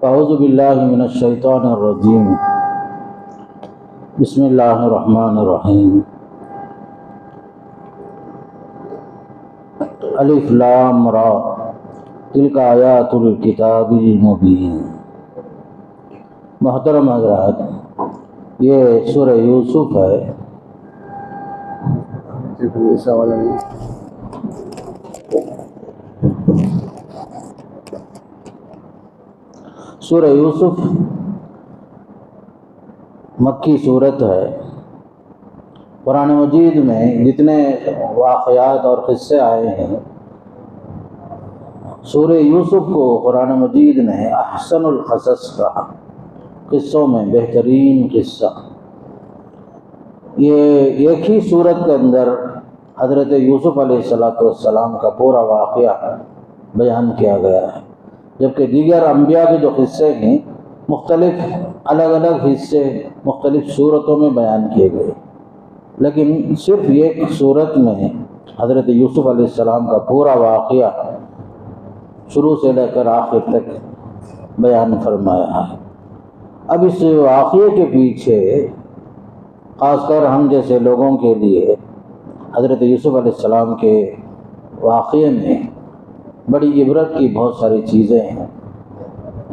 اعوذ باللہ من الشیطان الرجیم بسم اللہ الرحمن الرحیم الف لام را تلک آیات الکتاب المبین۔ محترم حضرات، یہ سورہ یوسف ہے۔ سورہ یوسف مکی صورت ہے۔ قرآن مجید میں جتنے واقعات اور قصے آئے ہیں، سورہ یوسف کو قرآن مجید نے احسن القصص کہا، قصوں میں بہترین قصہ۔ یہ ایک ہی صورت کے اندر حضرت یوسف علیہ السلام کا پورا واقعہ بیان کیا گیا ہے، جبکہ دیگر انبیاء کے جو قصے ہیں مختلف الگ الگ حصے مختلف صورتوں میں بیان کیے گئے، لیکن صرف ایک صورت میں حضرت یوسف علیہ السلام کا پورا واقعہ شروع سے لے کر آخر تک بیان فرمایا ہے۔ اب اس واقعے کے پیچھے خاص کر ہم جیسے لوگوں کے لیے حضرت یوسف علیہ السلام کے واقعے میں بڑی عبرت کی بہت ساری چیزیں ہیں،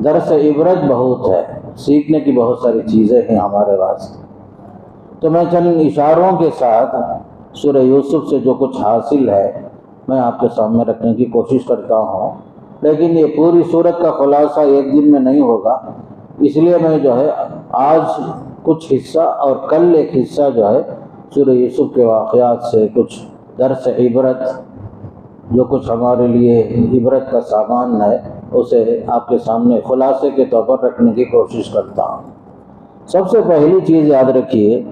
درس عبرت بہت ہے، سیکھنے کی بہت ساری چیزیں ہیں ہمارے واسطے۔ تو میں چند اشاروں کے ساتھ سورہ یوسف سے جو کچھ حاصل ہے میں آپ کے سامنے رکھنے کی کوشش کرتا ہوں، لیکن یہ پوری سورت کا خلاصہ ایک دن میں نہیں ہوگا، اس لیے میں آج کچھ حصہ اور کل ایک حصہ سورہ یوسف کے واقعات سے کچھ درس عبرت، جو کچھ ہمارے لیے عبرت کا سامان ہے، اسے آپ کے سامنے خلاصے کے طور پر رکھنے کی کوشش کرتا ہوں۔ سب سے پہلی چیز یاد رکھیے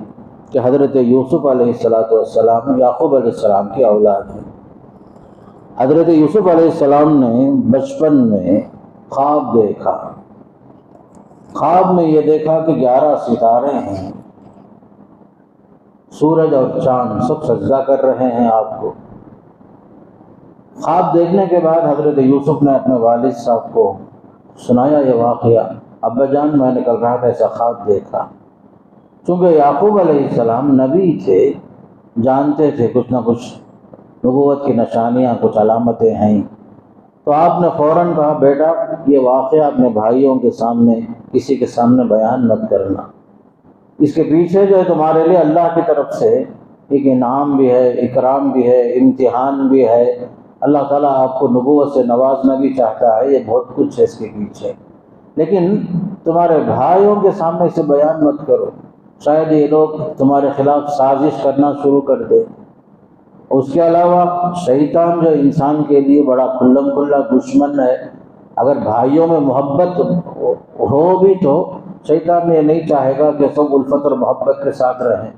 کہ حضرت یوسف علیہ السلام یعقوب علیہ السلام کی اولاد ہیں۔ حضرت یوسف علیہ السلام نے بچپن میں خواب دیکھا۔ خواب میں یہ دیکھا کہ 11 ستارے ہیں، سورج اور چاند سب سجدہ کر رہے ہیں آپ کو۔ خواب دیکھنے کے بعد حضرت یوسف نے اپنے والد صاحب کو سنایا یہ واقعہ، ابا جان میں نے کل رات ایسا خواب دیکھا۔ چونکہ یعقوب علیہ السلام نبی تھے، جانتے تھے کچھ نہ کچھ نبوت کی نشانیاں، کچھ علامتیں ہیں، تو آپ نے فوراً کہا بیٹا یہ واقعہ اپنے بھائیوں کے سامنے کسی کے سامنے بیان مت کرنا، اس کے پیچھے تمہارے لیے اللہ کی طرف سے ایک انعام بھی ہے، اکرام بھی ہے، امتحان بھی ہے۔ اللہ تعالیٰ آپ کو نبوت سے نوازنا بھی چاہتا ہے، یہ بہت کچھ ہے اس کے پیچھے، لیکن تمہارے بھائیوں کے سامنے اسے بیان مت کرو، شاید یہ لوگ تمہارے خلاف سازش کرنا شروع کر دے۔ اس کے علاوہ شیطان جو انسان کے لیے بڑا کھلم کھلا دشمن ہے، اگر بھائیوں میں محبت ہو بھی تو شیطان یہ نہیں چاہے گا کہ سب الفت اور محبت کے ساتھ رہیں،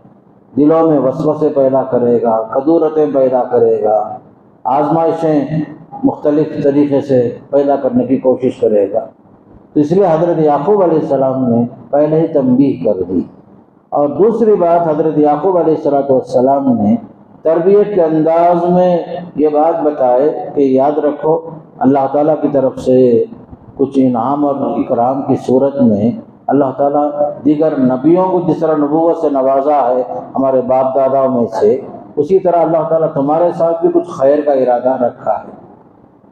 دلوں میں وسوسے پیدا کرے گا، کدورتیں پیدا کرے گا، آزمائشیں مختلف طریقے سے پیدا کرنے کی کوشش کرے گا۔ تو اس لیے حضرت یعقوب علیہ السلام نے پہلے ہی تنبیہ کر دی۔ اور دوسری بات، حضرت یعقوب علیہ السلام نے تربیت کے انداز میں یہ بات بتائے کہ یاد رکھو اللہ تعالیٰ کی طرف سے کچھ انعام اور اکرام کی صورت میں اللہ تعالیٰ دیگر نبیوں کو جس طرح نبوت سے نوازا ہے ہمارے باپ داداؤں میں سے، اسی طرح اللہ تعالیٰ تمہارے ساتھ بھی کچھ خیر کا ارادہ رکھا ہے۔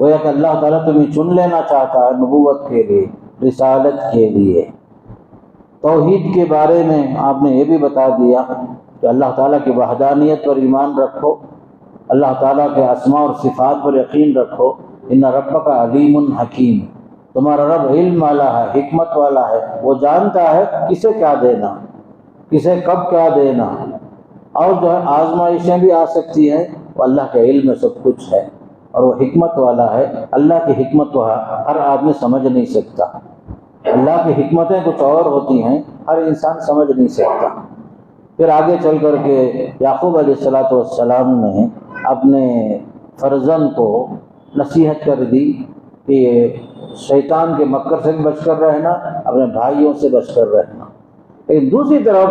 وہ کہ اللہ تعالیٰ تمہیں چن لینا چاہتا ہے نبوت کے لیے، رسالت کے لیے۔ توحید کے بارے میں آپ نے یہ بھی بتا دیا کہ اللہ تعالیٰ کی وحدانیت پر ایمان رکھو، اللہ تعالیٰ کے اسماء اور صفات پر یقین رکھو۔ ان ربک علیم حکیم، تمہارا رب علم والا ہے، حکمت والا ہے، وہ جانتا ہے کسے کیا دینا، کسے کب کیا دینا۔ اور آزمائشیں بھی آ سکتی ہیں، وہ اللہ کے علم میں سب کچھ ہے، اور وہ حکمت والا ہے۔ اللہ کی حکمت کو ہر آدمی سمجھ نہیں سکتا، اللہ کی حکمتیں کچھ اور ہوتی ہیں، ہر انسان سمجھ نہیں سکتا۔ پھر آگے چل کر کے یعقوب علیہ السلام نے اپنے فرزند کو نصیحت کر دی کہ شیطان کے مکر سے بچ کر رہنا، اپنے بھائیوں سے بچ کر رہنا۔ لیکن دوسری طرف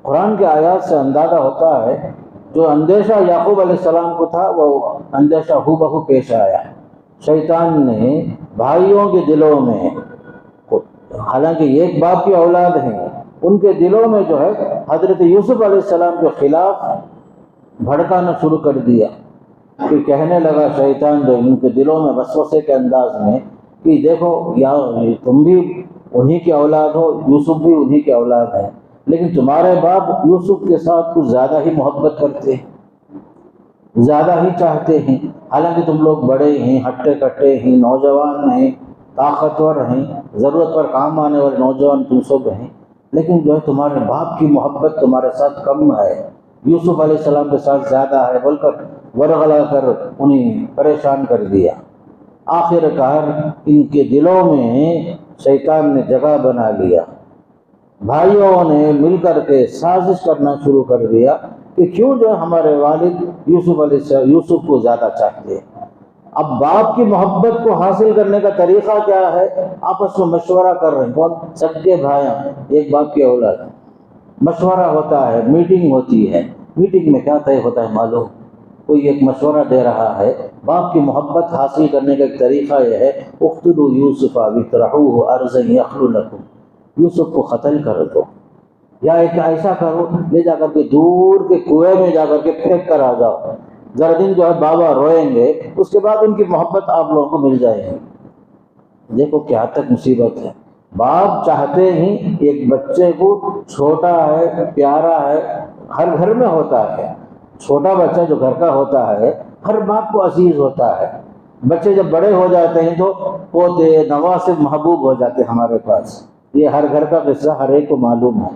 قرآن کے آیات سے اندازہ ہوتا ہے جو اندیشہ یعقوب علیہ السلام کو تھا وہ اندیشہ ہو بہو پیش آیا۔ شیطان نے بھائیوں کے دلوں میں حالانکہ یہ ایک باپ کی اولاد ہیں، ان کے دلوں میں جو ہے حضرت یوسف علیہ السلام کے خلاف بھڑکانا شروع کر دیا، کہ کہنے لگا شیطان جو ان کے دلوں میں وسوسے کے انداز میں کہ دیکھو یا تم بھی انہی کی اولاد ہو، یوسف بھی انہی کی اولاد ہے، لیکن تمہارے باپ یوسف کے ساتھ کچھ زیادہ ہی محبت کرتے ہیں، زیادہ ہی چاہتے ہیں، حالانکہ تم لوگ بڑے ہیں، ہٹے کٹے ہیں، نوجوان ہیں، طاقتور ہیں، ضرورت پر کام آنے والے نوجوان تم سب ہیں، لیکن جو ہے تمہارے باپ کی محبت تمہارے ساتھ کم ہے، یوسف علیہ السلام کے ساتھ زیادہ ہے بول کر ورغلا کر انہیں پریشان کر دیا۔ آخر کار ان کے دلوں میں شیطان نے جگہ بنا لیا، بھائیوں نے مل کر کے سازش کرنا شروع کر دیا کہ کیوں جو ہمارے والد یوسف کو زیادہ چاہتے ہیں۔ اب باپ کی محبت کو حاصل کرنے کا طریقہ کیا ہے؟ آپس میں مشورہ کر رہے ہیں، کون؟ سگے بھائیاں، ایک باپ کی اولاد، مشورہ ہوتا ہے، میٹنگ ہوتی ہے، میٹنگ میں کیا طے ہوتا ہے معلوم؟ کوئی ایک مشورہ دے رہا ہے، باپ کی محبت حاصل کرنے کا ایک طریقہ یہ ہے، اقتلوا یوسف واطرحوه ارضا یخل لکم، یوسف کو قتل کر دو، یا ایک ایسا کرو لے جا کر کے دور کے کنویں میں جا کر کے پھینک کر آ جاؤ، ذرا دن جو ہے بابا روئیں گے، اس کے بعد ان کی محبت آپ لوگوں کو مل جائے گی۔ دیکھو کیا تک مصیبت ہے، باپ چاہتے ہی ایک بچے کو، چھوٹا ہے پیارا ہے، ہر گھر میں ہوتا ہے، چھوٹا بچہ جو گھر کا ہوتا ہے ہر باپ کو عزیز ہوتا ہے، بچے جب بڑے ہو جاتے ہیں تو پوتے نواسے محبوب ہو جاتے ہیں ہمارے پاس، یہ ہر گھر کا قصہ ہر ایک کو معلوم ہے۔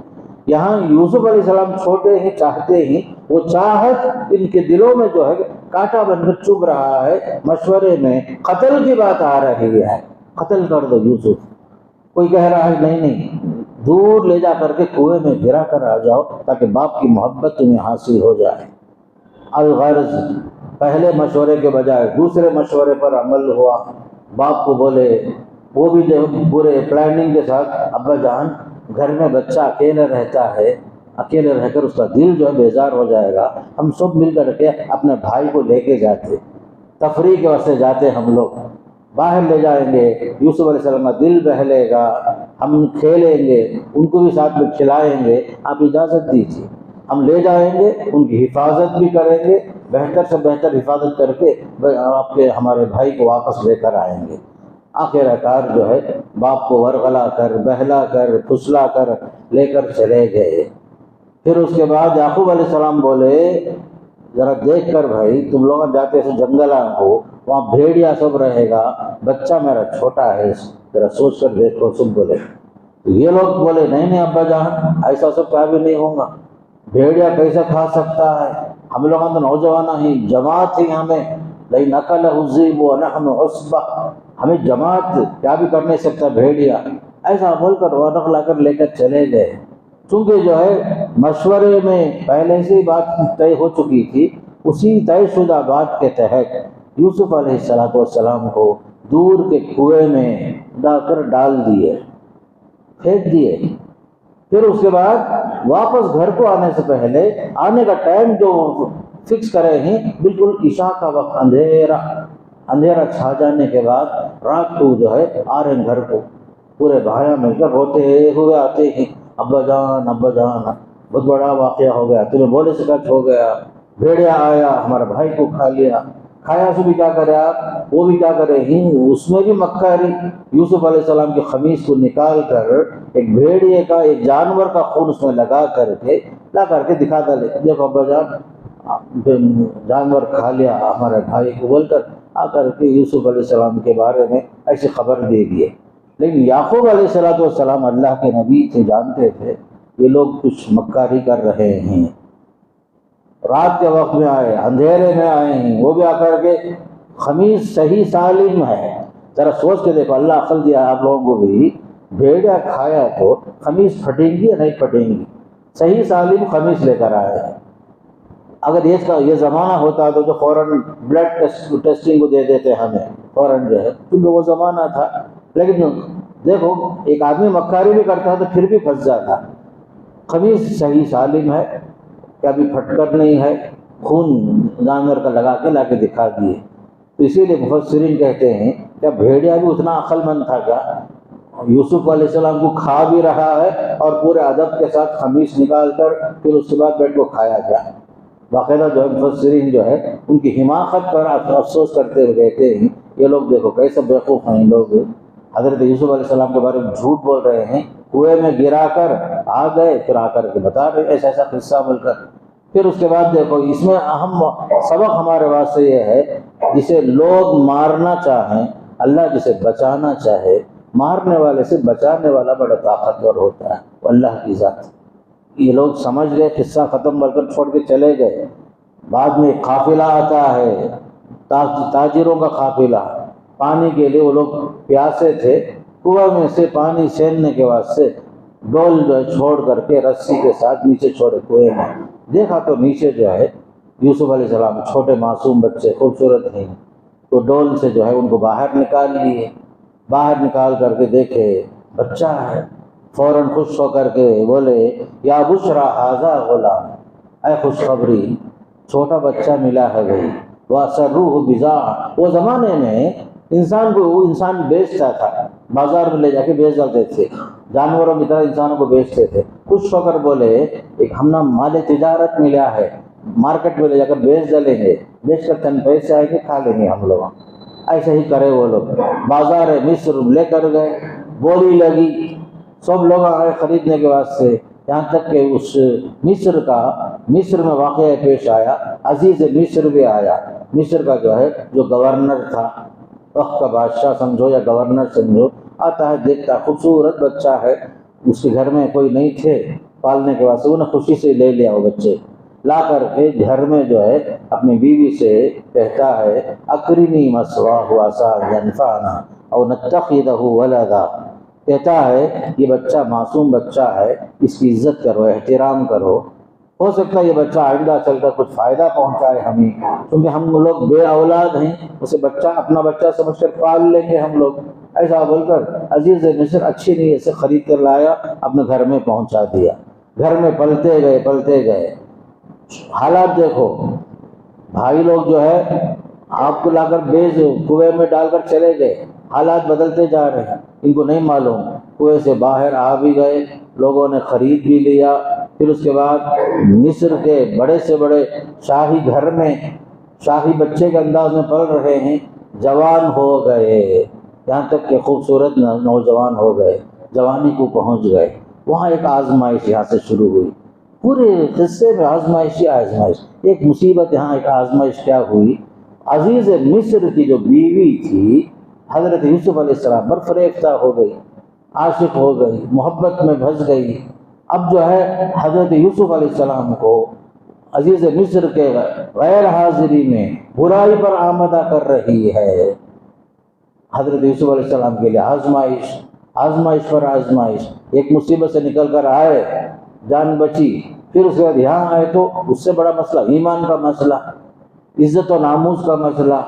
یہاں یوسف علیہ السلام چھوٹے ہیں، چاہتے ہی وہ چاہت ان کے دلوں میں جو ہے کانٹا بن کر چبھ رہا ہے، مشورے میں قتل کی بات آ رہی ہے، قتل کر دو یوسف، کوئی کہہ رہا ہے نہیں دور لے جا کر کے کنویں میں گرا کر آ جاؤ تاکہ باپ کی محبت تمہیں حاصل ہو جائے۔ الغرض پہلے مشورے کے بجائے دوسرے مشورے پر عمل ہوا، باپ کو بولے، وہ بھی پورے پلاننگ کے ساتھ، ابا جان گھر میں بچہ اکیلے رہتا ہے، اکیلے رہ کر اس کا دل جو ہے بیزار ہو جائے گا، ہم سب مل کر کے اپنے بھائی کو لے کے جاتے، تفریح کے واسطے جاتے، ہم لوگ باہر لے جائیں گے، یوسف علیہ السلام کا دل بہلے گا، ہم کھیلیں گے، ان کو بھی ساتھ میں کھلائیں گے، آپ اجازت دیجیے، ہم لے جائیں گے، ان کی حفاظت بھی کریں گے، بہتر سے بہتر حفاظت کر کے آپ کے ہمارے بھائی کو واپس لے کر آئیں گے۔ آخر کار جو ہے باپ کو ورغلا کر، بہلا کر، پھسلا کر لے کر چلے گئے۔ پھر اس کے بعد یعقوب علیہ السلام بولے ذرا دیکھ کر بھائی، تم لوگ جاتے سے جنگل ہو، وہاں بھیڑیا سب رہے گا، بچہ میرا چھوٹا ہے، ذرا سوچ کر دیکھو، سب بولے۔ یہ لوگ بولے نہیں ابا جان، ایسا سب کیا بھی نہیں ہوگا، بھیڑیا کیسے کھا سکتا ہے، ہم لوگ تو نوجوان ہیں، جماعت ہی ہمیں، لیکن نقل الذئب ونحن عصبہ، ہمیں جماعت کیا بھی کر نہیں سکتا بھیڑیا، ایسا بول کر ورق لا کر لے کر چلے گئے۔ چونکہ جو ہے مشورے میں پہلے سے بات طے ہو چکی تھی، اسی طے شدہ بات کے تحت یوسف علیہ السلام کو دور کے کنویں میں لا کر ڈال دیے، پھینک دیے۔ پھر اس کے بعد واپس گھر کو آنے سے پہلے، آنے کا ٹائم جو فکس کرے ہیں، بالکل عشاء کا وقت، اندھیرا چھا جانے کے بعد رات کو جو ہے آ رہے ہیں گھر کو، پورے بھائیاں مل کر روتے ہوئے آتے ہیں، ابا جان بہت بڑا واقعہ ہو گیا، تمہیں بولے سے کچھ ہو گیا، بھیڑیا آیا ہمارے بھائی کو کھا لیا۔ کھایا سے بھی کیا کرے آپ، وہ بھی کیا کرے ہی، اس میں بھی مکاری، یوسف علیہ السلام کی قمیص کو نکال کر ایک بھیڑیے کا، ایک جانور کا خون اس میں لا کر کے دکھا ڈالے، دیکھو ابا جان جانور کھا لیا ہمارے بھائی کو، بول کر آ کر کے یوسف علیہ السلام کے بارے میں ایسی خبر دے دیے۔ لیکن یعقوب علیہ السلام اللہ کے نبی سے جانتے تھے یہ لوگ کچھ مکاری کر رہے ہیں، رات کے وقت میں آئے، اندھیرے میں آئے ہیں، وہ بھی آ کر کے قمیص صحیح سالم ہے، ذرا سوچ کے دیکھو، اللہ عقل دیا آپ لوگوں کو بھی، بھیڑیا کھایا تو قمیص پھٹیں گی یا نہیں پھٹیں گی، صحیح سالم قمیص لے کر آئے ہیں۔ اگر یہ زمانہ ہوتا تو فوراً بلڈ ٹیسٹنگ کو دے دیتے ہمیں، فوراً جو ہے، کیونکہ وہ زمانہ تھا۔ لیکن دیکھو ایک آدمی مکاری بھی کرتا تو پھر بھی پھنس جاتا، قمیص صحیح سالم ہے، کبھی پھٹ کر نہیں ہے، خون جانور کا لگا کے لا کے دکھا دیے۔ تو اسی لیے مفسرین کہتے ہیں کیا بھیڑیا بھی اتنا عقل مند تھا کیا؟ یوسف علیہ السلام کو کھا بھی رہا ہے اور پورے ادب کے ساتھ قمیص نکال کر پھر اس کے بعد بیٹھ کو کھایا گیا۔ باقاعدہ جو ہے مفسرین جو ہے ان کی حماقت پر افسوس کرتے ہوئے کہتے ہیں یہ لوگ دیکھو کیسے بیوقوف ہیں لوگ، حضرت یوسف علیہ السلام کے بارے میں جھوٹ بول رہے ہیں، کنویں میں گرا کر آ گئے، پھر آ کر کے بتا رہے ایسا ایسا قصہ بول کر۔ پھر اس کے بعد دیکھو اس میں اہم سبق ہمارے واسطے یہ ہے، جسے لوگ مارنا چاہیں اللہ جسے بچانا چاہے، مارنے والے سے بچانے والا بڑا طاقتور ہوتا ہے، وہ اللہ کی ذات۔ یہ لوگ سمجھ گئے، قصہ ختم کر کر چھوڑ کے چلے گئے۔ بعد میں قافلہ آتا ہے، تاجروں کا قافلہ، پانی کے لیے وہ لوگ پیاسے تھے، کنویں میں سے پانی سیننے کے واسطے ڈول جو ہے چھوڑ کر کے رسی کے ساتھ نیچے چھوڑے کنویں میں، دیکھا تو نیچے جو ہے یوسف علیہ السلام چھوٹے معصوم بچے خوبصورت ہیں، تو ڈول سے جو ہے ان کو باہر نکال لیے، باہر نکال کر کے دیکھے بچہ ہے، فوراً خوش ہو کر کے بولے یا بشرا ھذا غلام، اے خوشخبری چھوٹا بچہ ملا ہے بھائی، وَأَسَرُّوهُ بِضَاعَةً، وہ زمانے میں انسان کو وہ انسان بیچتا تھا، بازار میں لے جا کے بیچ ڈالتے تھے، جانوروں کی طرح انسانوں کو بیچتے تھے۔ خوش ہو کر بولے ایک ہم نا مال تجارت ملا ہے، مارکیٹ میں لے جا کر بیچ ڈالیں گے، بیچ کر 10 پیسے آئے گے کھا لیں گے ہم لوگ۔ ایسے ہی کرے وہ لوگ، بازار مصر لے کر گئے، بولی لگی، سب لوگ آئے خریدنے کے واسطے، یہاں تک کہ اس مصر میں واقعہ پیش آیا، عزیز مصر بھی آیا، مصر کا جو ہے جو گورنر تھا، وقت کا بادشاہ سمجھو یا گورنر سمجھو، آتا ہے دیکھتا خوبصورت بچہ ہے، اس کے گھر میں کوئی نہیں تھے پالنے کے واسطے، انہیں خوشی سے لے لیا وہ بچے، لا کر کے گھر میں جو ہے اپنی بیوی سے کہتا ہے اکرمی مثواہ عسیٰ ان ینفعنا او نتخذہ ولدا، کہتا ہے یہ بچہ معصوم بچہ ہے، اس کی عزت کرو، احترام کرو، ہو سکتا ہے یہ بچہ آئندہ چل کر کچھ فائدہ پہنچائے ہمیں، کیونکہ ہم لوگ بے اولاد ہیں، اسے بچہ اپنا بچہ سمجھ کر پال لیں گے ہم لوگ، ایسا بول کر عزیز مصر اچھی نیت سے خرید کر لایا، اپنے گھر میں پہنچا دیا، گھر میں پلتے گئے، حالات دیکھو، بھائی لوگ جو ہے آپ کو لا کر کنویں میں ڈال کر چلے گئے، حالات بدلتے جا رہے ہیں، ان کو نہیں معلوم، کنویں سے باہر آ بھی گئے، لوگوں نے خرید بھی لیا، پھر اس کے بعد مصر کے بڑے سے بڑے شاہی گھر میں شاہی بچے کے انداز میں پل رہے ہیں، جوان ہو گئے، یہاں تک کہ خوبصورت نوجوان ہو گئے، جوانی کو پہنچ گئے، وہاں ایک آزمائش یہاں سے شروع ہوئی، پورے قصے میں آزمائش، ایک مصیبت یہاں ایک آزمائش کیا ہوئی، عزیز مصر کی جو بیوی تھی حضرت یوسف علیہ السلام پر فریفتہ ہو گئی، عاشق ہو گئی، محبت میں بھس گئی، اب جو ہے حضرت یوسف علیہ السلام کو عزیز مصر کے غیر حاضری میں برائی پر آمدہ کر رہی ہے۔ حضرت یوسف علیہ السلام کے لیے آزمائش پر آزمائش، ایک مصیبت سے نکل کر آئے، جان بچی، پھر اس کے بعد یہاں آئے تو اس سے بڑا مسئلہ ایمان کا مسئلہ، عزت و ناموس کا مسئلہ،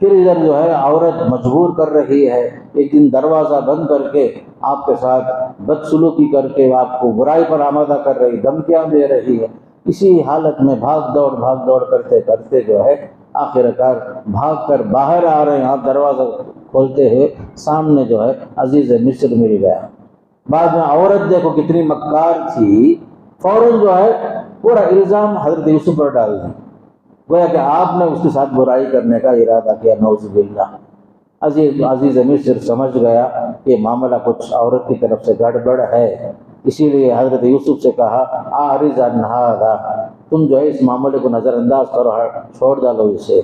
پھر ادھر جو ہے عورت مجبور کر رہی ہے، ایک دن دروازہ بند کر کے آپ کے ساتھ بدسلوکی کر کے آپ کو برائی پر آمادہ کر رہی، دھمکیاں دے رہی ہے، اسی حالت میں بھاگ دوڑ کرتے جو ہے آخرکار بھاگ کر باہر آ رہے ہیں، آپ دروازہ کھولتے ہوئے سامنے جو ہے عزیز مصر مل گیا۔ بعد میں عورت دیکھو کتنی مکار تھی، فوراً جو ہے پورا الزام حضرت یوسف پر ڈال دی، گویا کہ آپ نے اس کے ساتھ برائی کرنے کا ارادہ کیا، نعوذ باللہ۔ عزیز مصر سمجھ گیا کہ معاملہ کچھ عورت کی طرف سے گڑبڑ ہے، اسی لیے حضرت یوسف سے کہا اعرض عن ھذا، تم جو ہے اس معاملے کو نظر انداز کرو، چھوڑ ڈالو اسے،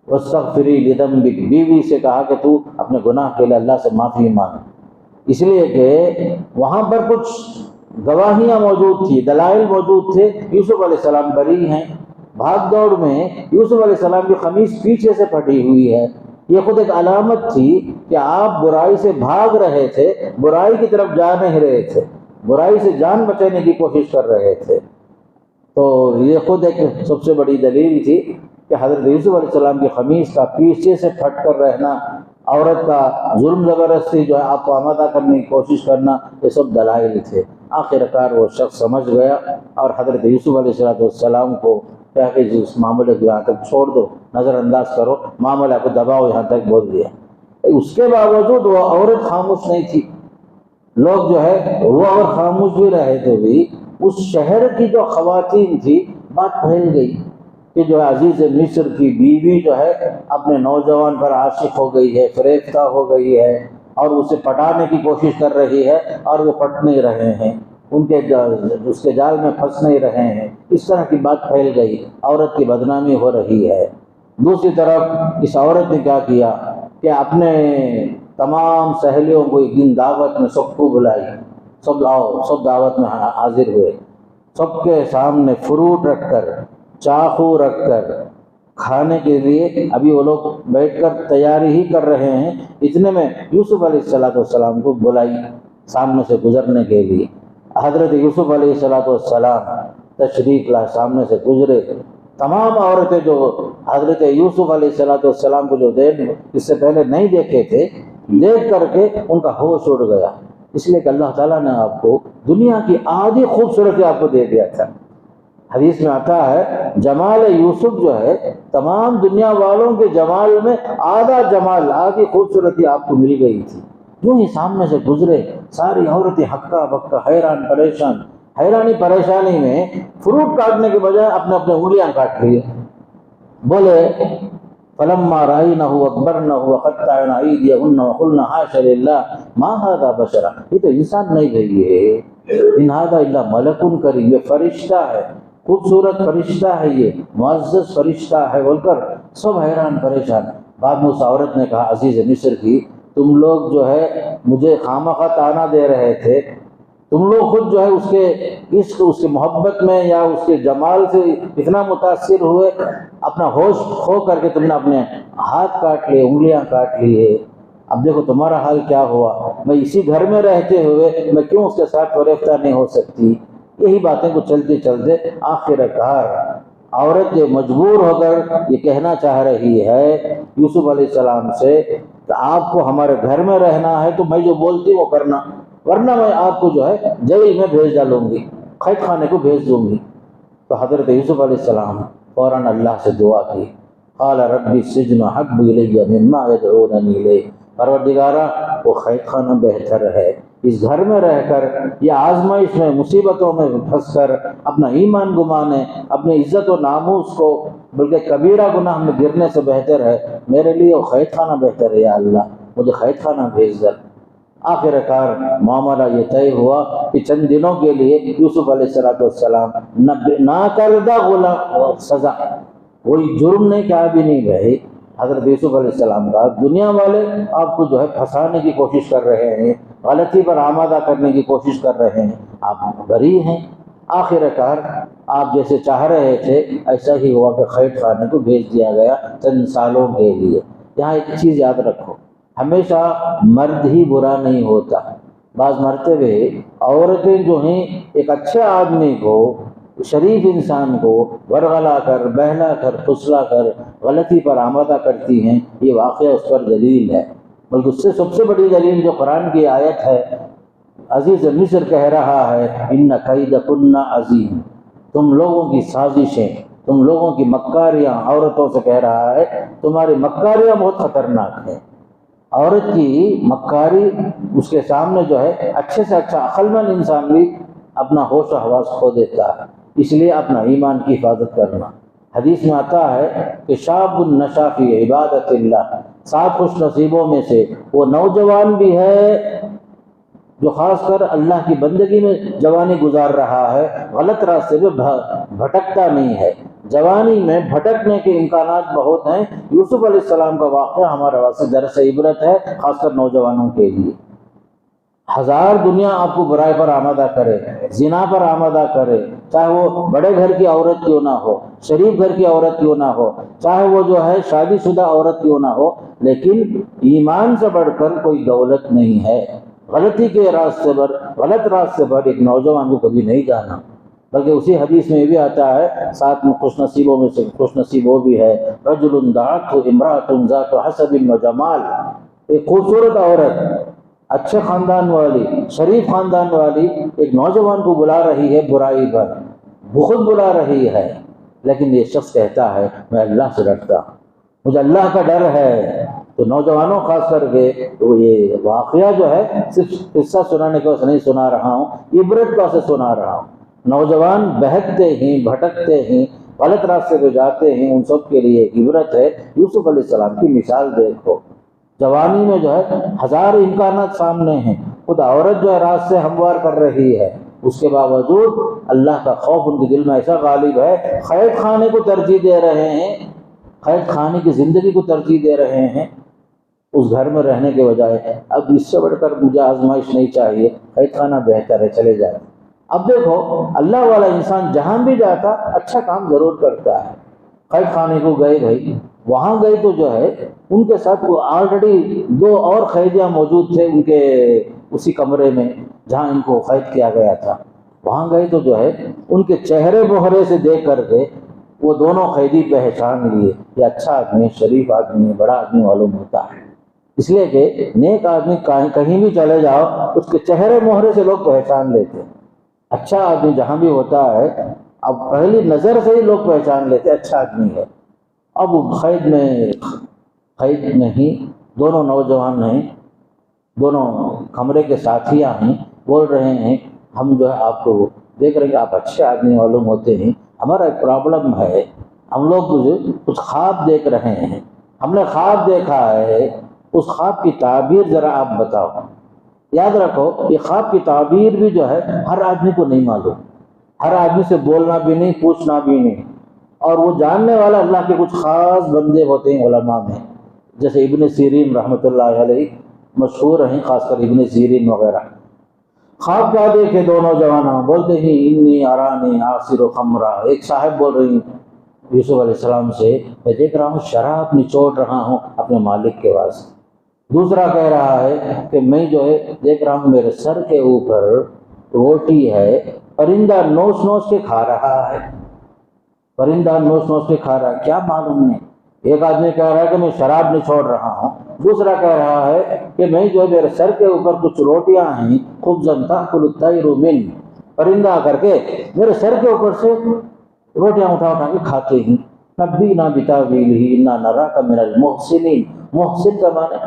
واستغفری لذنبک، بیوی سے کہا کہ تو اپنے گناہ کے لیے اللہ سے معافی مانگ، اس لیے کہ وہاں پر کچھ گواہیاں موجود تھی، دلائل موجود تھے، یوسف علیہ السلام بری ہیں، بھاگ دوڑ میں یوسف علیہ السلام کی قمیص پیچھے سے پھٹی ہوئی ہے، یہ خود ایک علامت تھی کہ آپ برائی سے بھاگ رہے تھے، برائی کی طرف جا نہیں رہے تھے، برائی سے جان بچانے کی کوشش کر رہے تھے، تو یہ خود ایک سب سے بڑی دلیل تھی کہ حضرت یوسف علیہ السلام کی قمیص کا پیچھے سے پھٹ کر رہنا، عورت کا ظلم زبردستی جو ہے آپ کو آمادہ کرنے کی کوشش کرنا، یہ سب دلائل تھے۔ آخرکار وہ شخص سمجھ گیا اور حضرت یوسف علیہ السلام کو کہا کہ اس معاملے کو یہاں تک چھوڑ دو، نظر انداز کرو، معاملہ کو دباؤ، یہاں تک بول دیا۔ اس کے باوجود وہ عورت خاموش نہیں تھی، لوگ جو ہے وہ اگر خاموش بھی رہے تو بھی اس شہر کی جو خواتین تھی بات پھیل گئی کہ جو ہے عزیز مصر کی بیوی جو ہے اپنے نوجوان پر عاشق ہو گئی ہے، فریفتہ ہو گئی ہے اور اسے پٹانے کی کوشش کر رہی ہے اور وہ پٹ نہیں رہے ہیں، اس کے جال میں پھنس نہیں رہے ہیں۔ اس طرح کی بات پھیل گئی، عورت کی بدنامی ہو رہی ہے۔ دوسری طرف اس عورت نے کیا کیا کہ اپنے تمام سہیلیوں کو ایک دن دعوت میں سب کو بلائی، سب آؤ، سب دعوت میں حاضر ہوئے، سب کے سامنے فروٹ رکھ کر، چاقو رکھ کر، کھانے کے لیے ابھی وہ لوگ بیٹھ کر تیاری ہی کر رہے ہیں، اتنے میں یوسف علیہ السلام کو بلائی سامنے سے گزرنے کے لیے۔ حضرت یوسف علیہ السلام تشریف لائے، سامنے سے گزرے۔ تمام عورتیں جو حضرت یوسف علیہ السلام کو جو اس سے پہلے نہیں دیکھے تھے، دیکھ کر کے ان کا ہوش اڑ گیا، اس لیے کہ اللہ تعالیٰ نے آپ کو دنیا کی آدھی خوبصورتی آپ کو دے دیا تھا۔ حدیث میں آتا ہے جمال یوسف جو ہے تمام دنیا والوں کے جمال میں آدھا جمال، آدھی خوبصورتی آپ کو مل گئی تھی۔ جو ہی سامنے سے گزرے ساری عورتیں ہکا بکا، حیران پریشان، حیرانی پریشانی میں فروٹ کاٹنے کے بجائے اپنے اپنے انگلیاں کاٹ لیے۔ بولے فلما رأينه أكبرنه وقطعن أيديهن وقلن حاش لله ما هذا بشرا، یہ تو انسان نہیں بھائی ہے، ان هذا الا ملک کریم، یہ فرشتہ ہے، خوبصورت فرشتہ ہے، یہ معزز فرشتہ ہے بول کر سب حیران پریشان۔ بعد میں اس عورت نے کہا عزیز مصر کی، تم لوگ جو ہے مجھے خامخواہ طعنہ دے رہے تھے، تم لوگ خود جو ہے اس کے عشق، اس کے محبت میں یا اس کے جمال سے اتنا متاثر ہوئے، اپنا ہوش کھو کر کے تم نے اپنے ہاتھ کاٹ لیے، انگلیاں کاٹ لیے۔ اب دیکھو تمہارا حال کیا ہوا، میں اسی گھر میں رہتے ہوئے میں کیوں اس کے ساتھ فریفتہ نہیں ہو سکتی۔ یہی باتیں کو چلتے چلتے آخرکار عورت یہ مجبور ہو کر یہ کہنا چاہ رہی ہے یوسف علیہ السلام سے کہ آپ کو ہمارے گھر میں رہنا ہے تو میں جو بولتی وہ کرنا، ورنہ میں آپ کو جو ہے جیل میں بھیج ڈالوں گی، قید خانے کو بھیج دوں گی۔ تو حضرت یوسف علیہ السلام فوراً اللہ سے دعا کی، قال رب السجن احب الی مما یدعوننی الیہ، پروردگارا وہ قید خانہ بہتر ہے، اس گھر میں رہ کر یا آزمائش میں مصیبتوں میں پھنس کر اپنا ایمان گمانے، اپنی عزت و ناموس کو بلکہ کبیرہ گناہ میں گرنے سے بہتر ہے میرے لیے وہ قید خانہ بہتر ہے، یا اللہ مجھے قید خانہ بھیج دے۔ آخرکار معاملہ یہ طے ہوا کہ چند دنوں کے لیے یوسف علیہ السلام ناکردہ غلام سزا، کوئی جرم نہیں کیا بھی نہیں بھائی۔ حضرت یوسف علیہ السلام کا دنیا والے آپ کو جو ہے پھنسانے کی کوشش کر رہے ہیں، غلطی پر آمادہ کرنے کی کوشش کر رہے ہیں، آپ بری ہیں۔ آخرکار آپ جیسے چاہ رہے تھے ایسا ہی ہوا کہ قید خانے کو بھیج دیا گیا چند سالوں کے لیے۔ یہاں ایک چیز یاد رکھو، ہمیشہ مرد ہی برا نہیں ہوتا، بعض مرتبہ عورتیں جو ہیں ایک اچھے آدمی کو، شریف انسان کو ورغلا کر، بہلا کر، پھسلا کر غلطی پر آمادہ کرتی ہیں۔ یہ واقعہ اس پر دلیل ہے، بلکہ اس سے سب سے بڑی دلیل جو قرآن کی آیت ہے، عزیز مصر کہہ رہا ہے ان کیدکن عظیم، تم لوگوں کی سازشیں، تم لوگوں کی مکاریاں، عورتوں سے کہہ رہا ہے تمہاری مکاریاں بہت خطرناک ہیں۔ عورت کی مکاری اس کے سامنے جو ہے اچھے سے اچھا عقل مند انسان بھی اپنا ہوش و حواس کھو دیتا ہے، اس لیے اپنا ایمان کی حفاظت کرنا۔ حدیث میں آتا ہے کہ شاب النشا فی عبادت اللہ، 7 خوش نصیبوں میں سے وہ نوجوان بھی ہے جو خاص کر اللہ کی بندگی میں جوانی گزار رہا ہے، غلط راستے پہ بھٹکتا نہیں ہے۔ جوانی میں بھٹکنے کے امکانات بہت ہیں۔ یوسف علیہ السلام کا واقعہ ہمارے واسطے درس عبرت ہے، خاص کر نوجوانوں کے لیے۔ ہزار دنیا آپ کو برائی پر آمادہ کرے، زنا پر آمادہ کرے، چاہے وہ بڑے گھر کی عورت کیوں نہ ہو، شریف گھر کی عورت کیوں نہ ہو، چاہے وہ جو ہے شادی شدہ عورت کیوں نہ ہو، لیکن ایمان سے بڑھ کر کوئی دولت نہیں ہے۔ غلطی کے راستے پر، غلط راستے پر ایک نوجوان کو کبھی نہیں جانا، بلکہ اسی حدیث میں بھی آتا ہے 7 خوش نصیبوں میں سے خوش نصیب وہ بھی ہے رجل دعته امرأة ذات حسب و جمال، ایک خوبصورت عورت، اچھے خاندان والی، شریف خاندان والی ایک نوجوان کو بلا رہی ہے برائی پر، بخود بلا رہی ہے، لیکن یہ شخص کہتا ہے میں اللہ سے ڈرتا ہوں، مجھے اللہ کا ڈر ہے، تو نوجوانوں خاص کر کے تو یہ واقعہ جو ہے صرف قصہ سنانے کے واسطے نہیں سنا رہا ہوں، عبرت کے واسطے سنا رہا ہوں۔ نوجوان بہکتے ہیں، بھٹکتے ہیں، غلط راستے پہ جاتے ہیں، ان سب کے لیے ایک عبرت ہے۔ یوسف علیہ السلام کی مثال دیکھو، جوانی میں جو ہے ہزار امکانات سامنے ہیں، خود عورت جو ہے راستے ہموار کر رہی ہے، اس کے باوجود اللہ کا خوف ان کے دل میں ایسا غالب ہے، قید خانے کو ترجیح دے رہے ہیں، قید خانے کی زندگی کو ترجیح دے رہے ہیں اس گھر میں رہنے کے بجائے۔ اب اس سے بڑھ کر مجھے آزمائش نہیں چاہیے، قید خانہ بہتر ہے، چلے جائے۔ اب دیکھو اللہ والا انسان جہاں بھی جاتا اچھا کام ضرور کرتا ہے۔ قید خانے کو گئے بھائی، وہاں گئے تو جو ہے ان کے ساتھ آلریڈی 2 اور قیدیاں موجود تھے ان کے اسی کمرے میں جہاں ان کو قید کیا گیا تھا۔ وہاں گئے تو جو ہے ان کے چہرے مہرے سے دیکھ کر کے وہ دونوں قیدی پہچان لیے، یہ اچھا آدمی ہے، شریف آدمی ہے، بڑا آدمی معلوم ہوتا ہے۔ اس لیے کہ نیک آدمی کہیں بھی چلے جاؤ اس کے چہرے مہرے سے لوگ پہچان لیتے ہیں۔ اچھا آدمی جہاں بھی ہوتا ہے اب پہلی نظر سے ہی لوگ پہچان لیتے اچھا آدمی ہے۔ اب قید میں ہی دونوں نوجوان ہیں، دونوں کمرے کے ساتھیاں ہیں، بول رہے ہیں ہم جو ہے آپ کو دیکھ رہے ہیں آپ اچھے آدمی معلوم ہوتے ہیں، ہمارا ایک پرابلم ہے، ہم لوگ کچھ خواب دیکھ رہے ہیں، ہم نے خواب دیکھا ہے، اس خواب کی تعبیر ذرا آپ بتاؤ۔ یاد رکھو یہ خواب کی تعبیر بھی جو ہے ہر آدمی کو نہیں معلوم، ہر آدمی سے بولنا بھی نہیں، پوچھنا بھی نہیں، اور وہ جاننے والا اللہ کے کچھ خاص بندے ہوتے ہیں علماء میں، جیسے ابن سیرین رحمۃ اللہ علیہ مشہور ہیں، خاص کر ابن سیرین وغیرہ۔ خواب کیا دیکھے دو نوجوان، بولتے ہیں انی ارانی آصر خمرہ، ایک صاحب بول رہی یوسف علیہ السلام سے میں دیکھ رہا ہوں شراب نچوڑ رہا ہوں اپنے مالک کے واسطے۔ دوسرا کہہ رہا ہے کہ میں جو ہے دیکھ رہا ہوں میرے سر کے اوپر روٹی ہے، پرندہ نوچ نوچ کے کھا رہا ہے، پرندہ نوچ نوچ کے کھا رہا ہے، کیا معلوم نہیں۔ ایک آدمی کہہ رہا ہے کہ میں شراب نہیں چھوڑ رہا ہوں، دوسرا کہہ رہا ہے کہ میں جو میرے سر کے اوپر کچھ روٹیاں ہیں، خبزاً تأکل الطیر من، پرندہ آ کر کے میرے سر کے اوپر سے روٹیاں اٹھا اٹھا کے کھاتے ہیں۔ نبینا بتاویلہ انا نراک من المحسنین، محسن کا معنی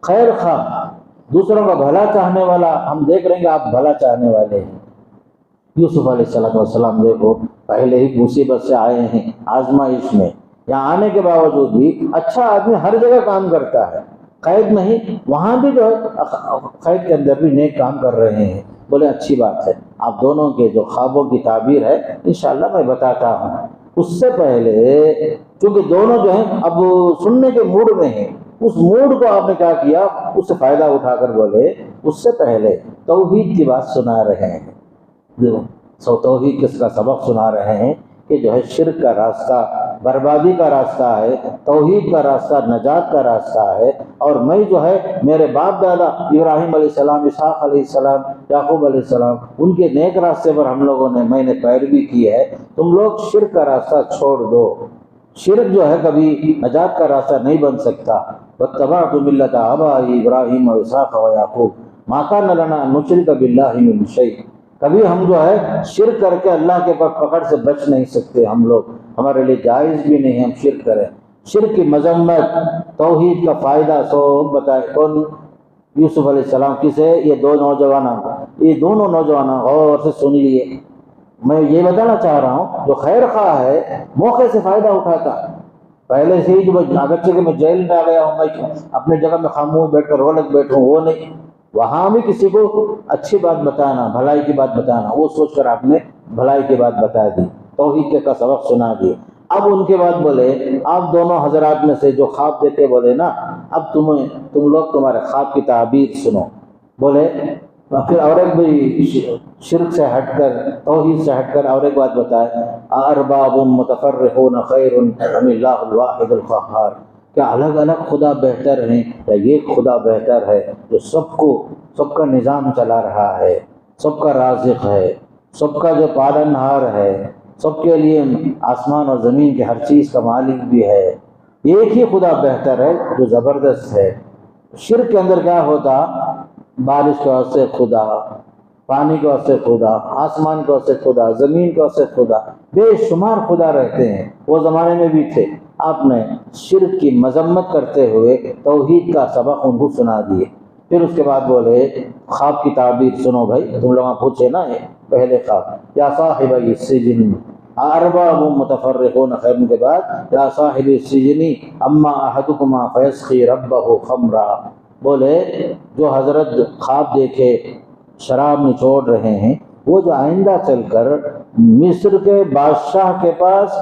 خیر خواہ، دوسروں کا بھلا چاہنے والا، ہم دیکھ رہے ہیں کہ آپ بھلا چاہنے والے ہیں۔ یوسف علیہ السلام دیکھو پہلے ہی مصیبت سے آئے ہیں، آزمائش میں، یہاں آنے کے باوجود بھی اچھا آدمی ہر جگہ کام کرتا ہے، قید میں ہی وہاں بھی جو ہے قید کے اندر بھی نیک کام کر رہے ہیں۔ بولے اچھی بات ہے، آپ دونوں کے جو خوابوں کی تعبیر ہے انشاءاللہ میں بتاتا ہوں۔ اس سے پہلے چونکہ دونوں جو ہیں اب سننے کے موڈ میں ہیں، اس موڈ کو آپ نے کیا کیا، اس سے فائدہ اٹھا کر بولے اس سے پہلے توحید کی بات سنا رہے ہیں، توحید کس کا سبق سنا رہے ہیں کہ جو ہے شرک کا راستہ بربادی کا راستہ ہے، توحید کا راستہ نجات کا راستہ ہے، اور میں جو ہے میرے باپ دادا ابراہیم علیہ السلام، اسحاق علیہ السلام، یعقوب علیہ السلام، ان کے نیک راستے پر ہم لوگوں نے میں نے پیروی کی ہے، تم لوگ شرک کا راستہ چھوڑ دو، شرک جو ہے کبھی نجات کا راستہ نہیں بن سکتا۔ واتبعت ملۃ آبائی ابراہیم و اسحاق و یعقوب ما کان لنا ان نشرک باللہ من شیء، کبھی ہم جو ہے شرک کر کے اللہ کے پکڑ سے بچ نہیں سکتے، ہم لوگ ہمارے لیے جائز بھی نہیں ہم شرک کریں۔ شرک کی مذمت، توحید کا فائدہ سب بتائے کون؟ یوسف علیہ السلام کسے؟ یہ دو نوجوان، یہ دونوں نوجوان غور سے سن لیے۔ میں یہ بتانا چاہ رہا ہوں جو خیر خواہ ہے موقع سے فائدہ اٹھاتا، پہلے سے ہی جو اگرچہ کہ میں جیل میں آ گیا ہوں، میں اپنے جگہ میں خاموش بیٹھ کر رونق بیٹھوں، وہ نہیں، وہاں بھی کسی کو اچھی بات بتانا، بھلائی کی بات بتانا، وہ سوچ کر آپ نے بھلائی کی بات بتا دی، توحید کا سبق سنا دی۔ اب ان کے بعد بولے آپ دونوں حضرات میں سے جو خواب دیتے بولے نا، اب تم لوگ تمہارے خواب کی تعبیر سنو۔ بولے پھر اور ایک بھی شرک سے ہٹ کر، توحید سے ہٹ کر اور ایک بات بتائے، ارباب متفرقون خیر ام اللہ الواحد القہار، کیا الگ الگ خدا بہتر ہیں یا یہ خدا بہتر ہے جو سب کا نظام چلا رہا ہے، سب کا رازق ہے، سب کا جو پالنہار ہے، سب کے لیے آسمان اور زمین کے ہر چیز کا مالک بھی ہے، ایک ہی خدا بہتر ہے جو زبردست ہے۔ شرک کے اندر کیا ہوتا، بارش کے واسطے خدا، پانی کے واسطے خدا، آسمان کے واسطے خدا، زمین کے واسطے خدا، بے شمار خدا رہتے ہیں، وہ زمانے میں بھی تھے، آپ نے شرک کی مذمت کرتے ہوئے توحید کا سبق ان کو سنا دیے۔ پھر اس کے بعد بولے خواب کی تعبیر سنو بھائی، تم لوگ پوچھے نا یہ پہلے خواب، یا صاحب السجن ارباب متفرقون خیر، کے بعد یا صاحب السجن اما احدکما فیسقی ربہ خمرا، بولے جو حضرت خواب دیکھے شراب نچوڑ رہے ہیں، وہ جو آئندہ چل کر مصر کے بادشاہ کے پاس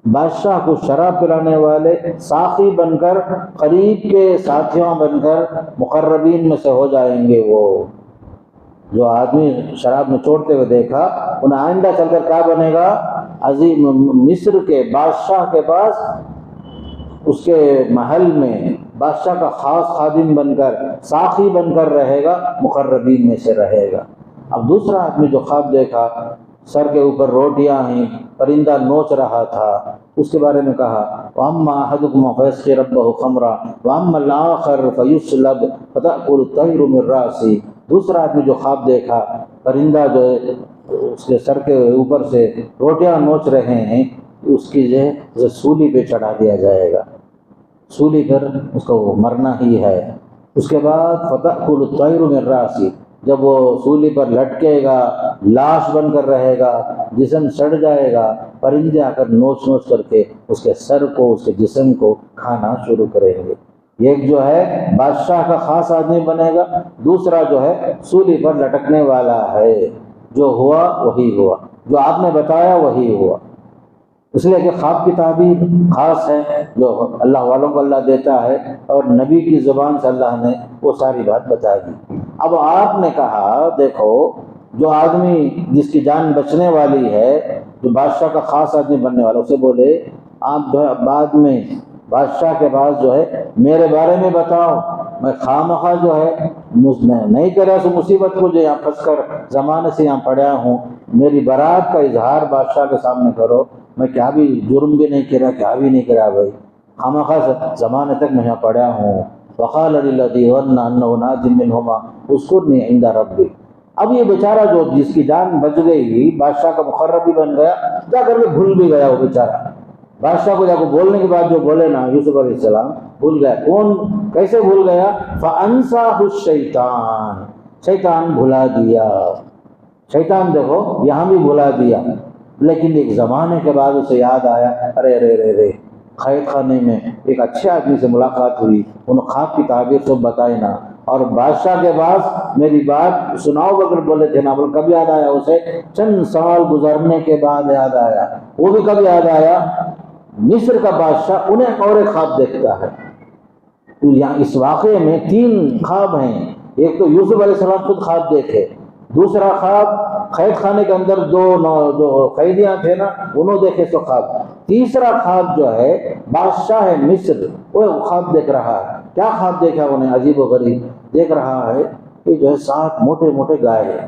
بادشاہ کو شراب پلانے والے ساقی بن کر، قریب کے ساتھیوں بن کر مقربین میں سے ہو جائیں گے۔ وہ جو آدمی شراب نچوڑتے ہوئے دیکھا، انہیں آئندہ چل کر کیا بنے گا؟ عظیم مصر کے بادشاہ کے پاس، اس کے محل میں بادشاہ کا خاص خادم بن کر، ساقی بن کر رہے گا، مقربین میں سے رہے گا۔ اب دوسرا آدمی جو خواب دیکھا، سر کے اوپر روٹیاں ہیں، پرندہ نوچ رہا تھا، اس کے بارے میں کہا وَأَمَّا أَحَدُكُمْ فَيَسْقِي رَبَّهُ خَمْرًا وَأَمَّا الْآخَرُ فَيُسْلَبُ فَتَأْكُلُ الطَّيْرُ مِنْ رَأْسِهِ۔ دوسرا آدمی جو خواب دیکھا، پرندہ جو ہے اس کے سر کے اوپر سے روٹیاں نوچ رہے ہیں، اس کی جو ہے سولی پہ چڑھا دیا جائے گا، سولی پر اس کو مرنا ہی ہے۔ اس کے بعد فَتَأْكُلُ الطَّيْرُ مِنْ رَأْسِهِ، جب وہ سولی پر لٹکے گا، لاش بن کر رہے گا، جسم سڑ جائے گا، پرندے آ کر نوچ نوچ کر کے اس کے سر کو، اس کے جسم کو کھانا شروع کریں گے۔ ایک جو ہے بادشاہ کا خاص آدمی بنے گا، دوسرا جو ہے سولی پر لٹکنے والا ہے۔ جو ہوا وہی ہوا، جو آپ نے بتایا وہی ہوا، اس لیے کہ خواب کی تعبیر خاص ہے جو اللہ والوں کو اللہ دیتا ہے، اور نبی کی زبان سے اللہ نے وہ ساری بات بتا دی۔ اب آپ نے کہا دیکھو، جو آدمی جس کی جان بچنے والی ہے، جو بادشاہ کا خاص آدمی بننے والا، اسے بولے آپ جو ہے بعد میں بادشاہ کے پاس جو ہے میرے بارے میں بتاؤ، میں خواہ جو ہے نہیں کرا سو مصیبت کو جو یہاں پھنس کر زمانے سے یہاں پڑھا ہوں، میری برات کا اظہار بادشاہ کے سامنے کرو، میں کیا بھی جرم بھی نہیں کرا، کیا بھی نہیں کرا بھائی، خواہ زمانے تک میں یہاں پڑھا ہوں۔ وقال للذی ظن انہ ناج منہما اذکرنی عند ربک۔ اب یہ بیچارہ جو جس کی جان بچ گئی، بادشاہ کا مقرب بھی بن گیا، جا کر کے بھول بھی گیا وہ بیچارہ، بادشاہ کو جا کے بولنے کے بعد جو بولے نا یوسف علیہ السلام، بھول گیا۔ کون کیسے بھول گیا؟ فَأَنْسَاهُ الشَّيْطَانُ، شیطان بھلا دیا۔ شیطان دیکھو یہاں بھی بھلا دیا، لیکن ایک زمانے کے بعد اسے یاد آیا، ارے قید خانے میں ایک اچھے آدمی سے ملاقات ہوئی، انہوں خواب کی تعبیر سب بتائی نا، اور بادشاہ کے پاس میری بات سناؤ بغیر بولے تھے نا، بول کب یاد آیا اسے؟ چند سال گزرنے کے بعد یاد آیا۔ وہ بھی کب یاد آیا؟ مصر کا بادشاہ انہیں اور ایک خواب دیکھتا ہے۔ تو یہاں اس واقعے میں 3 خواب ہیں، ایک تو یوسف علیہ السلام خود خواب دیکھے، دوسرا خواب قید خانے کے اندر جو قیدیاں تھے نا انہوں دیکھے سو خواب، تیسرا خواب جو ہے بادشاہ مصر وہ خواب دیکھ رہا ہے۔ کیا خواب دیکھا انہیں؟ عجیب و غریب دیکھ رہا ہے کہ جو ہے 7 موٹے موٹے گائے ہیں،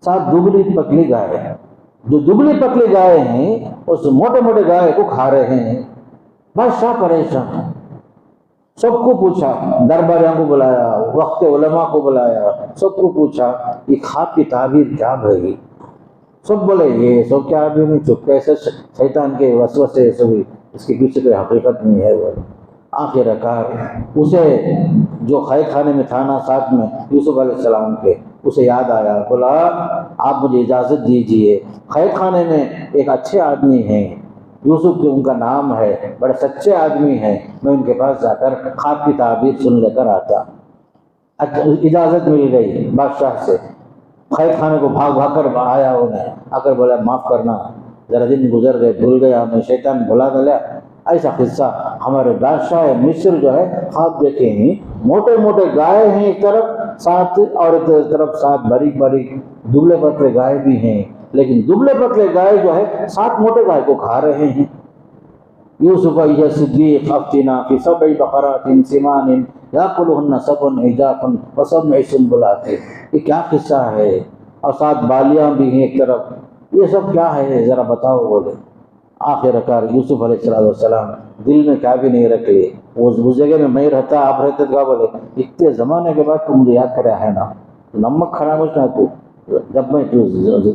7 دبلی پتلی گائے ہیں، جو دبلی پتلی گائے ہیں اس موٹے موٹے گائے کو کھا رہے ہیں۔ بادشاہ پریشان، سب کو پوچھا، درباریوں کو بلایا، وقت علماء کو بلایا، سب کو پوچھا یہ خواب کی تعبیر کیا بھائی؟ سب بولے یہ سب کیا بھی نہیں، چپکے سے شیطان کے وسوسے سبھی، اس کے پیچھے کوئی حقیقت نہیں ہے۔ بولے آخر کار اسے جو قید خانے میں تھا نا ساتھ میں یوسف علیہ السلام کے، اسے یاد آیا، بولا آپ مجھے اجازت دیجئے، قید خانے میں ایک اچھے آدمی ہیں، یوسف کے ان کا نام ہے، بڑے سچے آدمی ہیں، میں ان کے پاس جا کر خواب کی تعبیر سن لے کر آتا۔ اجازت مل گئی بادشاہ سے، قید خانے کو بھاگ کر آیا، انہیں آ کر بولا معاف کرنا، ذرا دن گزر گئے، بھول گیا میں، شیطان بھلا دیا۔ ایسا قصہ ہمارے بادشاہ مصر جو ہے خواب دیکھے ہیں، موٹے موٹے گائے ہیں ایک طرف 7 اور ایک طرف 7 باریک باریک دبلے پتلے گائے بھی ہیں، لیکن دبلے پتلے گائے جو ہے 7 موٹے گائے کو کھا رہے ہیں۔ یوسف ایھا صدیق افتنا فی 7 بقرات سمان یاکلہن 7 عجاف وسبع سنبلات۔ یہ کیا قصہ ہے؟ اور 7 بالیاں بھی ہیں ایک طرف، یہ سب کیا ہے ذرا بتاؤ۔ بولے آخر کار یوسف علیہ السلام دل میں کیا بھی نہیں رکھ لیے، اس جگہ میں میں رہتا آپ رہتے تو کیا بولے، اتنے زمانے کے بعد تو مجھے یاد کرا ہے نا، نمک کھڑا بچنا تو جب میں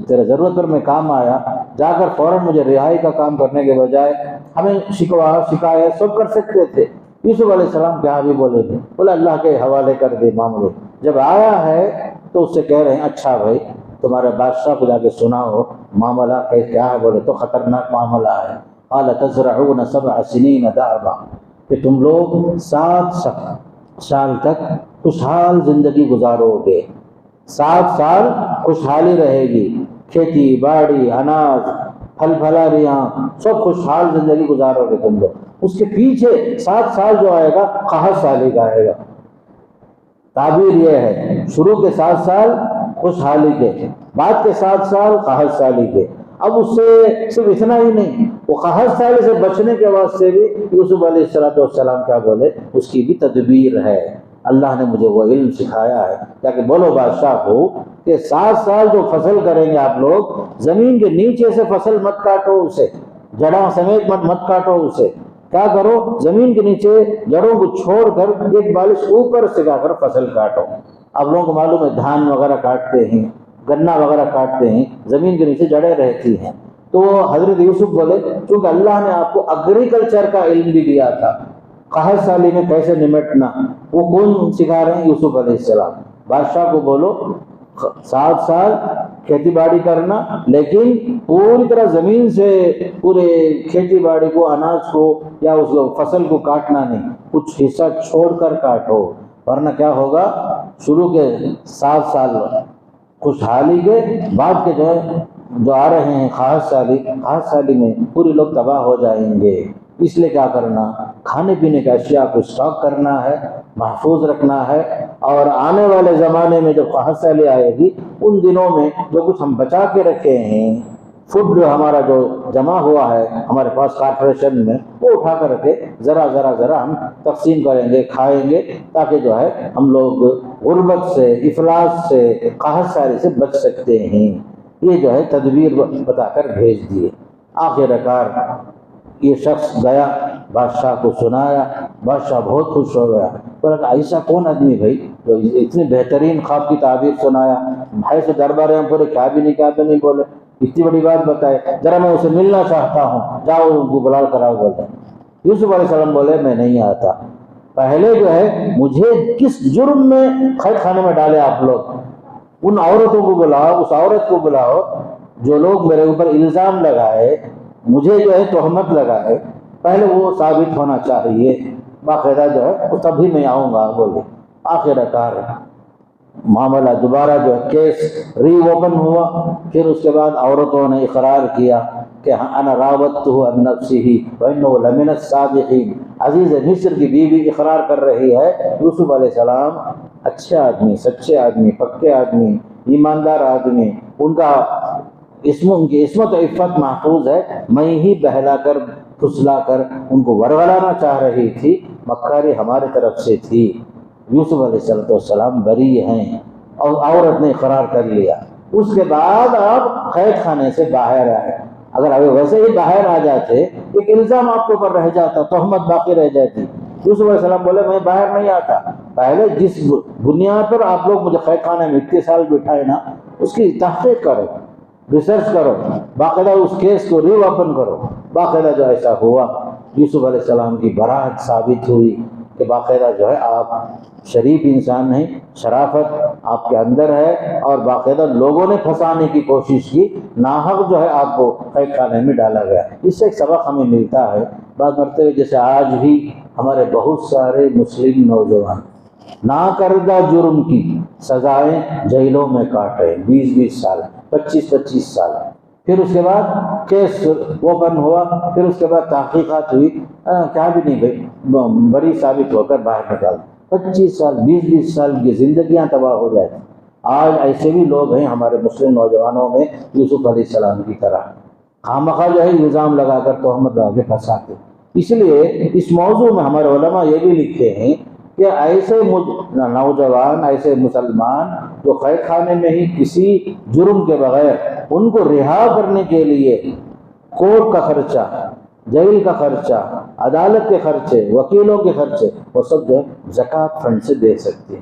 تیرے ضرورت پر میں کام آیا، جا کر فوراً مجھے رہائی کا کام کرنے کے بجائے ہمیں شکوا شکایت سب کر سکتے تھے۔ یوسف علیہ السلام کیا بھی بولے تھے، بولے اللہ کے حوالے کر دے معاملے۔ جب آیا ہے تو اس سے کہہ رہے ہیں اچھا بھائی تمہارے بادشاہ کو جا کے سناؤ معاملہ کیا ہے، بولے تو خطرناک معاملہ ہے۔ قال تزرعون 7 سنین دأبا، کہ تم لوگ 7 سال تک خوشحال زندگی گزارو گے، 7 سال خوشحالی رہے گی، کھیتی باڑی اناج پھل پھلاریاں سب خوشحال زندگی گزارو گے تم لوگ۔ اس کے پیچھے 7 سال جو آئے گا قحط سالی کا آئے گا۔ تعبیر یہ ہے شروع کے 7 سال خوشحالی کے، بعد کے 7 سال قحط سالی کے۔ اب اس سے صرف اتنا ہی نہیں، وہ قحط سالی سے بچنے کے واسطے بھی یوسف علیہ السلام کیا بولے، اس کی بھی تدبیر ہے۔ اللہ نے مجھے وہ علم سکھایا ہے تاکہ بولو بادشاہ کو کہ 7 سال جو فصل کریں گے آپ لوگ، زمین کے نیچے سے فصل مت کاٹو، اسے جڑاں سمیت مت کاٹو، اسے کیا کرو زمین کے نیچے جڑوں کو چھوڑ کر ایک بالش اوپر سے جا کر فصل کاٹو۔ آپ لوگوں کو معلوم ہے دھان وغیرہ کاٹتے ہیں، گنا وغیرہ کاٹتے ہیں، زمین کے نیچے جڑیں رہتی ہیں۔ تو حضرت یوسف بولے چونکہ اللہ نے آپ کو ایگریکلچر کا علم بھی دیا تھا، قحط سالی میں کیسے نمٹنا، وہ کون سکھا رہے ہیں؟ یوسف علیہ السلام۔ بادشاہ کو بولو 7 سال کھیتی باڑی کرنا، لیکن پوری طرح زمین سے پورے کھیتی باڑی کو، اناج کو یا اس فصل کو کاٹنا نہیں، کچھ حصہ چھوڑ کر کاٹو، ورنہ کیا ہوگا شروع کے 7 سال خوشحالی کے، بعد کے جو آ رہے ہیں قحط سالی میں پورے لوگ تباہ ہو جائیں گے۔ اس لیے کیا کرنا، کھانے پینے کے اشیاء کو اسٹاک کرنا ہے، محفوظ رکھنا ہے، اور آنے والے زمانے میں جب قحط سالی آئے گی ان دنوں میں جو کچھ ہم بچا کے رکھے ہیں، فوڈ جو ہمارا جو جمع ہوا ہے ہمارے پاس کارپوریشن میں، وہ اٹھا کر رکھے، ذرا ہم تقسیم کریں گے، کھائیں گے، تاکہ جو ہے ہم لوگ غربت سے، افلاس سے، قحط سالی سے بچ سکتے ہیں۔ یہ جو ہے تدبیر بتا کر بھیج دیے۔ آخر کار یہ شخص گیا، بادشاہ کو سنایا، بادشاہ بہت خوش ہو گیا، بولا ایسا کون آدمی بھائی جو اتنی بہترین خواب کی تعبیر سنایا، بھائی سے دربار میں پورے کیا بھی نہیں بولے، اتنی بڑی بات بتائے، ذرا میں اسے ملنا چاہتا ہوں، جاؤ ان کو بلا کراؤ بولے۔ یوسف علیہ السلام بولے میں نہیں آتا، پہلے جو ہے مجھے کس جرم میں قید خانے میں ڈالے آپ لوگ، ان عورتوں کو بلاؤ، اس عورت کو بلاؤ جو لوگ میرے اوپر الزام لگائے، مجھے جو ہے تہمت لگائے، پہلے وہ ثابت ہونا چاہیے، باقاعدہ جو ہے وہ تبھی میں آؤں گا بولے۔ آخر کار معاملہ دوبارہ جو ہے کیس ری اوپن ہوا، پھر اس کے بعد عورتوں نے اقرار کیا کہ انا راودتہ عن نفسہ وانہ لمن الصادقین۔ عزیز مصر کی بیوی اقرار کر رہی ہے یوسف علیہ السلام اچھے آدمی، سچے آدمی، پکے آدمی، ایماندار آدمی، ان کی عصمت و عفت محفوظ ہے، میں ہی بہلا کر پھسلا کر ان کو ورگلانا چاہ رہی تھی، مکاری ہمارے طرف سے تھی۔ یوسف علیہ السلام بری ہیں، اور عورت نے اقرار کر لیا۔ اس کے بعد آپ قید خانے سے باہر آئے، اگر ابھی ویسے ہی باہر آ جاتے ایک الزام آپ کے اوپر رہ جاتا، تہمت باقی رہ جاتی۔ یوسف علیہ السلام بولے میں باہر نہیں آتا، پہلے جس بنیاد پر آپ لوگ مجھے قید خانے میں 21 سال بٹھائے نا، اس کی تحقیق کرو، ریسرچ کرو، باقاعدہ اس کیس کو ری اوپن کرو۔ باقاعدہ جو ایسا ہوا، یوسف علیہ السلام کی براءت ثابت ہوئی کہ باقاعدہ جو ہے آپ شریف انسان ہیں، شرافت آپ کے اندر ہے، اور باقاعدہ لوگوں نے پھنسانے کی کوشش کی، ناحق جو ہے آپ کو قید خانے میں ڈالا گیا۔ اس سے ایک سبق ہمیں ملتا ہے، بعض مرتبہ جیسے آج بھی ہمارے بہت سارے مسلم نوجوان ناکردہ جرم کی سزائیں جیلوں میں کاٹ رہے ہیں، 20 سال، 25 سال، پھر اس کے بعد کیس اوپن ہوا، پھر اس کے بعد تحقیقات ہوئی، کیا بھی نہیں بھائی بری ثابت ہو کر باہر نکال، 25 سال 20 سال کی زندگیاں تباہ ہو جائیں۔ آج ایسے بھی لوگ ہیں ہمارے مسلم نوجوانوں میں یوسف علیہ السلام کی طرح، خامخواہ جو ہے الزام لگا کر تہمت لگا کے پھنساتے۔ اس لیے اس موضوع میں ہمارے علماء یہ بھی لکھتے ہیں کہ ایسے نوجوان، ایسے مسلمان جو قید خانے میں ہی کسی جرم کے بغیر، ان کو رہا کرنے کے لیے کورٹ کا خرچہ، جیل کا خرچہ، عدالت کے خرچے، وکیلوں کے خرچے، وہ سب جو زکوٰۃ فنڈ سے دے سکتے ہیں۔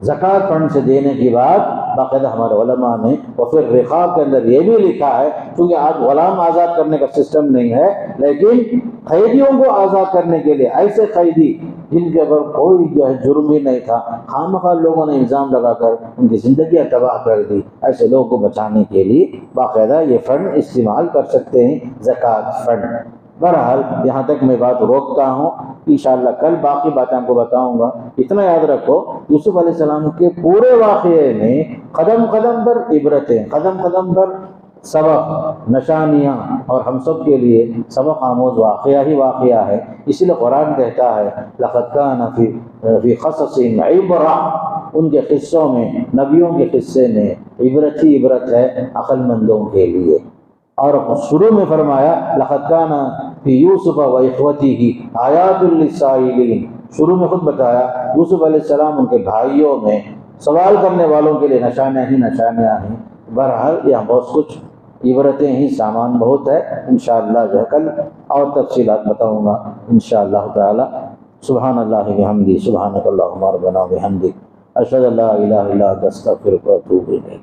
زکوٰۃ فنڈ سے دینے کے بعد باقاعدہ ہمارے علماء نے، اور پھر رقاب کے اندر یہ بھی لکھا ہے، کیونکہ آج غلام آزاد کرنے کا سسٹم نہیں ہے، لیکن قیدیوں کو آزاد کرنے کے لیے ایسے قیدی جن کے اوپر کوئی جو ہے جرم بھی نہیں تھا، خواہ لوگوں نے الزام لگا کر ان کی زندگیاں تباہ کر دی، ایسے لوگوں کو بچانے کے لیے باقاعدہ یہ فنڈ استعمال کر سکتے ہیں، زکوٰۃ فنڈ۔ بہرحال یہاں تک میں بات روکتا ہوں، انشاءاللہ کل باقی باتیں آپ کو بتاؤں گا۔ اتنا یاد رکھو، یوسف علیہ السلام کے پورے واقعے میں قدم قدم پر عبرتیں، قدم قدم پر سبق، نشانیاں، اور ہم سب کے لیے سبق آموز واقعہ ہی واقعہ ہے۔ اسی لیے قرآن کہتا ہے لَقَدْ كَانَ فِي قَصَصِهِمْ عِبْرَةٌ، ان کے قصوں میں، نبیوں کے قصے میں عبرت ہی عبرت ہے عقل مندوں کے لیے۔ اور شروع میں فرمایا لَقَدْ كَانَ فِي يُوسُفَ وَإِخْوَتِهِ آيَاتٌ لِّلسَّائِلِينَ، شروع میں خود بتایا یوسف علیہ السلام ان کے بھائیوں میں سوال کرنے والوں کے لیے نشانیاں ہی نشانیاں ہیں۔ بہرحال یہاں بہت کچھ عبرتیں ہی، سامان بہت ہے، انشاءاللہ جو ہے کل اور تفصیلات بتاؤں گا انشاءاللہ تعالی۔ سبحان اللہ بحمدہ، سبحانک اللہم ربنا وبحمدک، اشہد ان لا الہ الا انت، استغفرک واتوب الیک۔